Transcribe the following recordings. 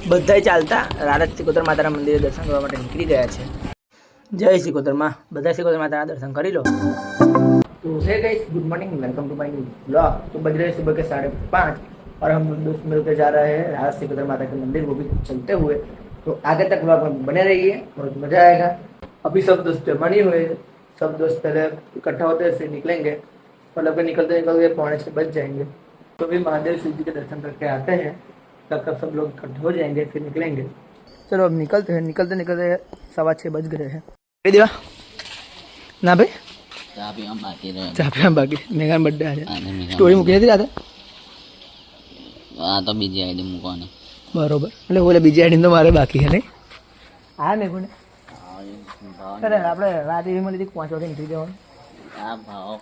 બધાય ચાલતા રારજ સિકોતર માતાના મંદિરે દર્શન કરવા માટે નીકળી ગયા છે। જય સિકોતર માં, બધા સિકોતર માતાના દર્શન કરી લો। तो hey guys, good morning, welcome to my new blog. तो बज रहे सुबह के 5:30 और हम दोस्त मिलकर जा रहे हैं रारज सिकोतर माता के मंदिर, वो भी चलते हुए। तो आगे तक ब्लॉग में बने रहिए, बहुत मजा आएगा। अभी सब दोस्त जमा नहीं हुए, सब दोस्त पहले इकट्ठा होते हैं फिर निकलेंगे, मतलब कि निकलते निकलते 6:45 बज जाएंगे। तो भी महादेव शिव जी के दर्शन करके आते हैं, तब तक सब लोग इकट्ठे हो जाएंगे फिर निकलेंगे। चलो अब निकलते हैं। निकलते निकलते 6:15 बज गए हैं। देवा ना भाई चाह पे हम बाकी मेघान बर्थडे आज स्टोरी મૂકી નથી રાતે આ તો બીજી આઈડી મૂકવાની બરોબર એટલે ઓલે બીજી આઈડી તો મારે બાકી છે નહીં આ મેઘુને અરે આપણે રાતે મળી હતી 5 વાગે નીકળી જવાનું આ ભાવ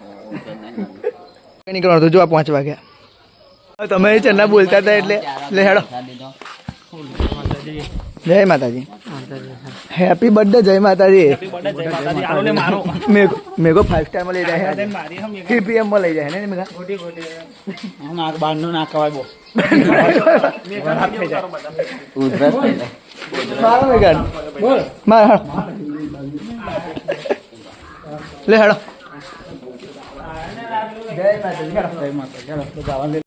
નીકળવાનું તો જો આ 5 વાગ્યા તમે ચન્ના બોલતા હતા એટલે લે હેડો જય માતાજી હેપી બર્થડે જય માતાજી મેઘો 5 સ્ટાર માં લઈ જાય 3 PM માં લઈ જાય ને મેઘા નાક બાંધનું ના કવાય બો મારો મેઘા બોલ માર લે હેડો જય માતાજી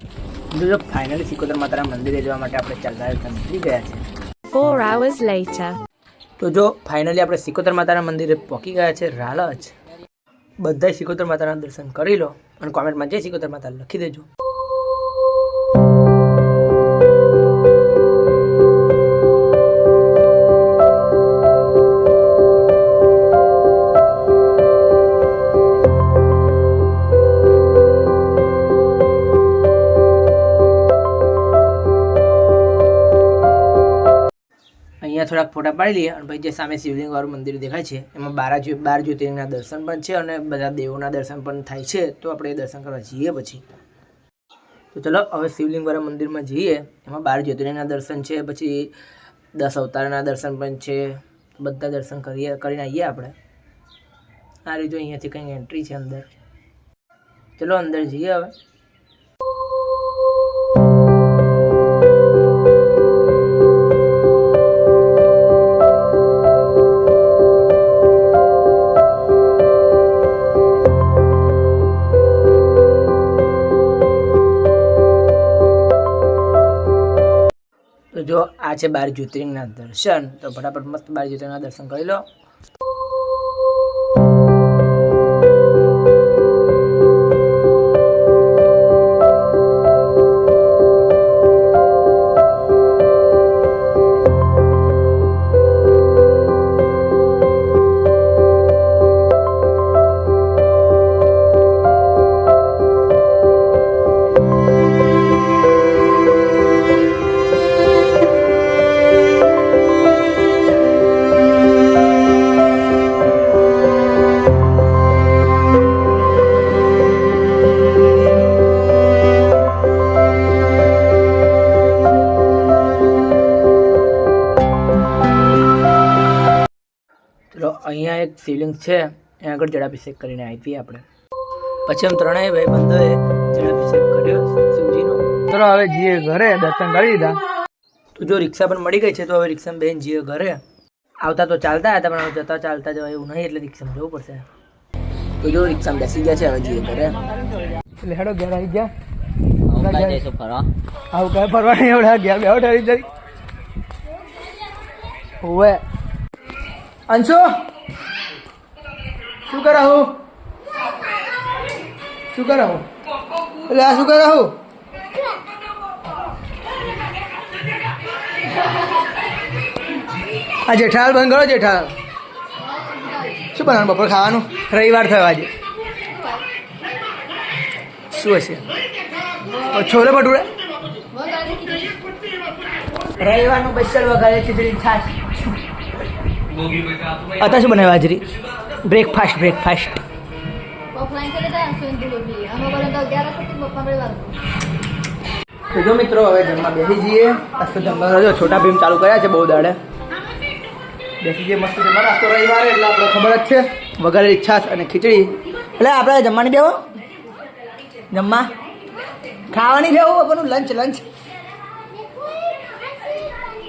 જો ફાઇનલી સિકોતર માતાના મંદિરે જવા માટે આપણે ચાલતા નીકળી ગયા છે 4 hours later. તો જો ફાઇનલી આપણે સિકોતર માતાના મંદિરે પહોંચી ગયા છે રાલજ। બધાય સિકોતર માતાના દર્શન કરી લો અને કોમેન્ટમાં જય સિકોતર માતા લખી દેજો। અહીંયા થોડાક ફોટા પાડી લઈએ અને પછી જે સામે શિવલિંગ વાળું મંદિર દેખાય છે એમાં 12 જ્યોતિર્લિંગના દર્શન પણ છે અને બધા દેવોના દર્શન પણ થાય છે। તો આપણે એ દર્શન કરવા જઈએ પછી। તો ચલો હવે શિવલિંગ વાળા મંદિરમાં જઈએ। એમાં 12 જ્યોતિર્લિંગના દર્શન છે, પછી 10 અવતારના દર્શન પણ છે। બધા દર્શન કરીને આવીએ આપણે। આ રીતે અહીંયાથી કંઈક એન્ટ્રી છે અંદર। ચલો અંદર જઈએ હવે। તો જો આ છે 12 જ્યોતિર્લિંગના દર્શન। તો ફટાફટ મસ્ત 12 જ્યોતિર્લિંગના દર્શન કરી લો। અહીંયા એક શિવલિંગ છે, એના આગળ જળાભિષેક કરીને આવી આપણે। પછી અમે ત્રણેય ભાઈ બંધોએ જળાભિષેક કર્યો શિવજીનો। ચલો હવે જઈએ ઘરે, દર્શન કરી લીધા। તો જો રિક્ષા પણ મળી ગઈ છે, તો હવે રિક્ષામાં બેન જઈએ ઘરે। આવતા તો ચાલતા હતા પણ જતા ચાલતા જવા એવું નહીં એટલે રિક્ષામાં જવું પડશે। તો જો રિક્ષામાં બેસી ગયા છે, હવે જઈએ ઘરે। એટલે હેડો ઘેર આવી ગયા આવું કઈ ફરવા નહીં એવડા ગયા બે ઠરી જઈ હોવે। અંશુ શું કરાવું એટલે આ શું કરાવું આ જેઠાલાલ બંધ કરો। જેઠાલાલ શું બનાવવાનું બપોર ખાવાનું? રવિવાર થયો આજે, શું હશે? છોલે ભટુરે રવિવારનું સ્પેશિયલ વઘારે ખીચડી છાશ। અત્યારે શું બનાવ્યું હાજરી? બ્રેકફાસ્ટ તો જો મિત્રો હવે જમવા બેસી જઈએ। આજ તો જમવા જો છોટા ભીમ ચાલુ કર્યા છે બહુ દાડે। બેસી જઈએ મસ્ત જમવા। આજ તો રવિવારે એટલે આપણે ખબર જ છે વઘારેલી છાશ અને ખીચડી। એટલે આપણે જમવાની બેહો, જમવા ખાવાની બેહો, આપણું લંચ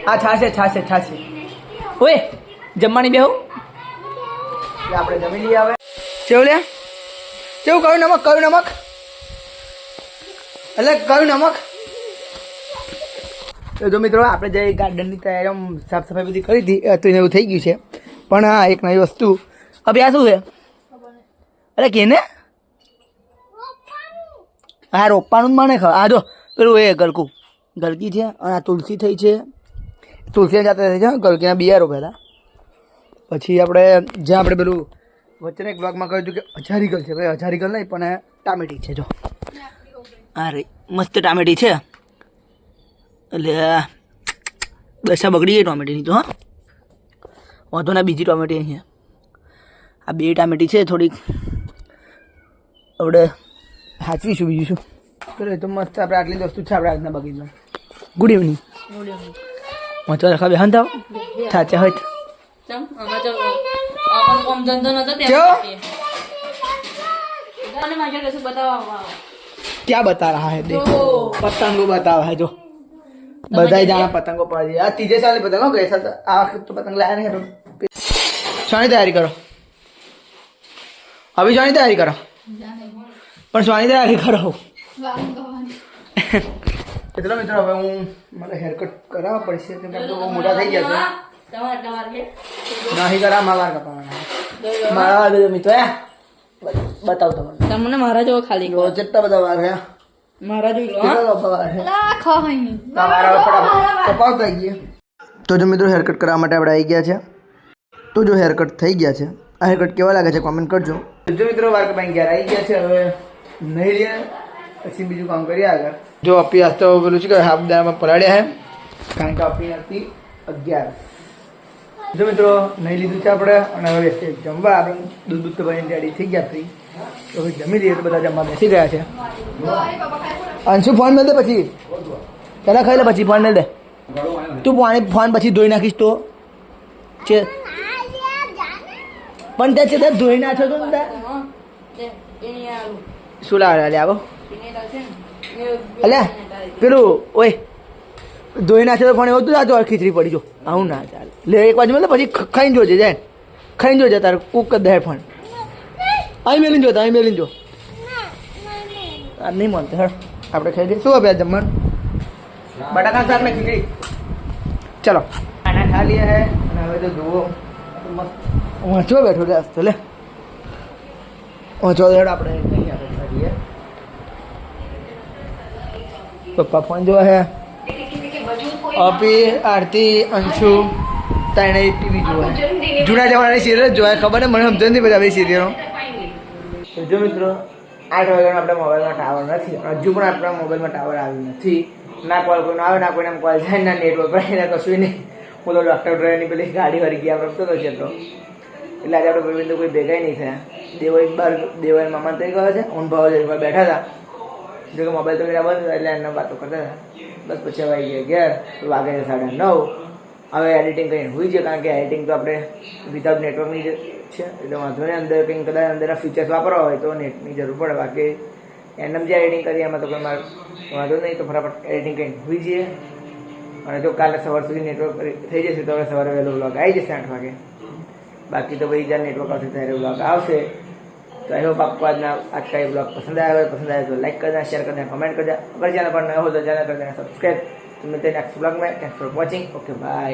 આ છાશે ઓય જમવાની બેહું આપણે જમી લઈએ હવે કેવું લે કેવું કયું નમક એટલે કયું નમક તો મિત્રો આપણે જે ગાર્ડનની તૈયારી સાફ સફાઈ બધી કરી હતી તો એવું થઈ ગયું છે પણ હા એક નવી વસ્તુ હવે આ શું છે અરે કેને હા રોપવાનું જ મને આ જો પેલું એ ગલકી છે અને આ તુલસી થઈ છે તુલસી જાતે થઈ છે ગલકીના બિયા રોપ્યા હતા પછી આપણે જ્યાં આપણે પેલું વચ્ચે એક બ્લોગમાં કહ્યું હતું કે અજારીગલ છે ભાઈ અજારીગલ નહીં પણ ટામેટી છે જો હા રે મસ્ત ટામેટી છે એટલે દશા બગડી ગઈ ટોમેટીની તો હા વાંધો ના બીજી ટોમેટી અહીં આ બે ટામેટી છે થોડીક આપણે સાચવીશું બીજું શું ચલો એ તો મસ્ત આપણે આટલી વસ્તુ છે આપણે આજના બગીચામાં ગુડ ઇવનિંગ વાંચો રખા બેહન થાવ થાચે હોય क्या बता रहा है देखो पतंगो बता है जो बधाई जाना पतंगो पड़ रही है तीजे साल पतंग गए साल आ वक्त तो पतंग लाया नहीं सोनी तैयारी करो अभी सोनी तैयारी करो पर सोनी तैयारी करो चलो मित्रों હવે હું મારે હેર કટ કરાવવા પડશે કેમ કે તો મોટા થઈ ગયા છે નહીં કરા મારા કપાવાના મારા દે મિત્રો બતાવ તમને મારા જો ખાલી જેટલા બધા વાર હે મારા જો વાર હે લાખો હઈ તમારા ફટાફટ કપાવ થઈ ગયા તો જો મિત્રો હેર કટ કરવા માટે આપણે આવી ગયા છે તો જો હેર કટ થઈ ગયા છે આ હેર કટ કેવા લાગે છે કોમેન્ટ કરજો જો મિત્રો વાર કપાઈ ગયા આવી ગયા છે હવે નહીં લે પછી બીજું કામ કરીએ આગળ જો અપી આજ તો પેલું છે કે હાફ દાળમાં પલાળ્યા હે કારણ કે અપી હતી 11 જો મિત્રો નહીં લીધું છે આપણે અને હવે જમવા આપણે દૂધ તો ભરીને રેડી થઈ ગયા ફ્રી તો હવે જમી લઈએ તો બધા જમવા બેસી ગયા છે અંશુ ફોન મેળ દે પછી પહેલાં ખાઈ લે પછી ફોન મેળ દે તું ફોન પછી ધોઈ નાખીશ તો છે પણ તે છે તે ધોઈ નાખો તો શું લાવે આવો અલ્યા પેલું ઓય ધોઈ નાખે તો પણ એવું તું આ ખીચડી પડી જો આવું ના ચાલે લે એક બાજુ મતલબ પછી ખાઈને જોજે જાય ખાઈને જોજે તારે કૂક કરી દે ફોન અહીં મેલીને જો અહીં મેલીને જો આ નહીં મળતો હેડ આપણે ખાઈ લઈએ શું આપ્યા જમવાનું બટાકા શાક ને ખીચડી ચલો ખાના ખા લે હે અને હવે તો જુઓ વાંચવા બેઠો લે તો લે વાંચવા દેડ આપણે નહીં આપણે ખાઈએ પપ્પા ફોન જોવા હે અપી આરતી અંશુ તાણે ટીવી જોવા જૂના જમાનાની સિરિયલ જોવા ખબર ને મને સમજ નથી બધા સિરિયલો જો મિત્રો 8 વાગ્યાનો આપણા મોબાઈલમાં ટાવર નથી હજુ પણ આપણા મોબાઈલમાં ટાવર આવ્યું નથી ના કોલ કોઈનો આવે ના કોઈને કોલ જાય ના નેટવર્ક પર ના કશું નહીં હું તો ડૉક્ટર ડ્રાઈવરની પેલી ગાડી વળી ગયા રમતો હતો છે તો એટલે આજે આપણે ભાઈ કોઈ ભેગા નહીં થયા દેવાઈ મામા થઈ ગયો છે ઊન ભાવ બેઠા હતા જો કે મોબાઈલ તો મેરા બંધ એટલે એમને વાતો કરતા હતા બસ પછી હવે આવી ગયા વાગે 9:30 હવે એડિટિંગ કરીને હોઈ છે કારણ કે એડિટિંગ તો આપણે વિધાઉટ નેટવર્કની છે એટલે વાંધો નહીં અંદર કંઈક કદાચ અંદરના ફીચર્સ વાપરવા હોય તો નેટની જરૂર પડે બાકી એન્ડમ જે એડિટિંગ કરીએ એમાં તો કોઈ મારે વાંધો નહીં તો ફટાફટ એડિટિંગ કરીને હોઈ જઈએ અને જો કાલે સવાર સુધી નેટવર્ક થઈ જશે તો હવે સવારે વહેલો બ્લોગ આવી જશે 8 વાગે બાકી તો ભાઈ જ્યારે નેટવર્ક આવશે ત્યારે બ્લોગ આવશે तो आई होप आपको आज का ये ब्लॉग पसंद आया तो लाइक कर देना शेयर कर देना कमेंट कर देना अगर चैनल पर नया हो तो चैनल कर देना सब्सक्राइब तो मिलते हैं नेक्स्ट ब्लॉग में thanks for watching okay bye.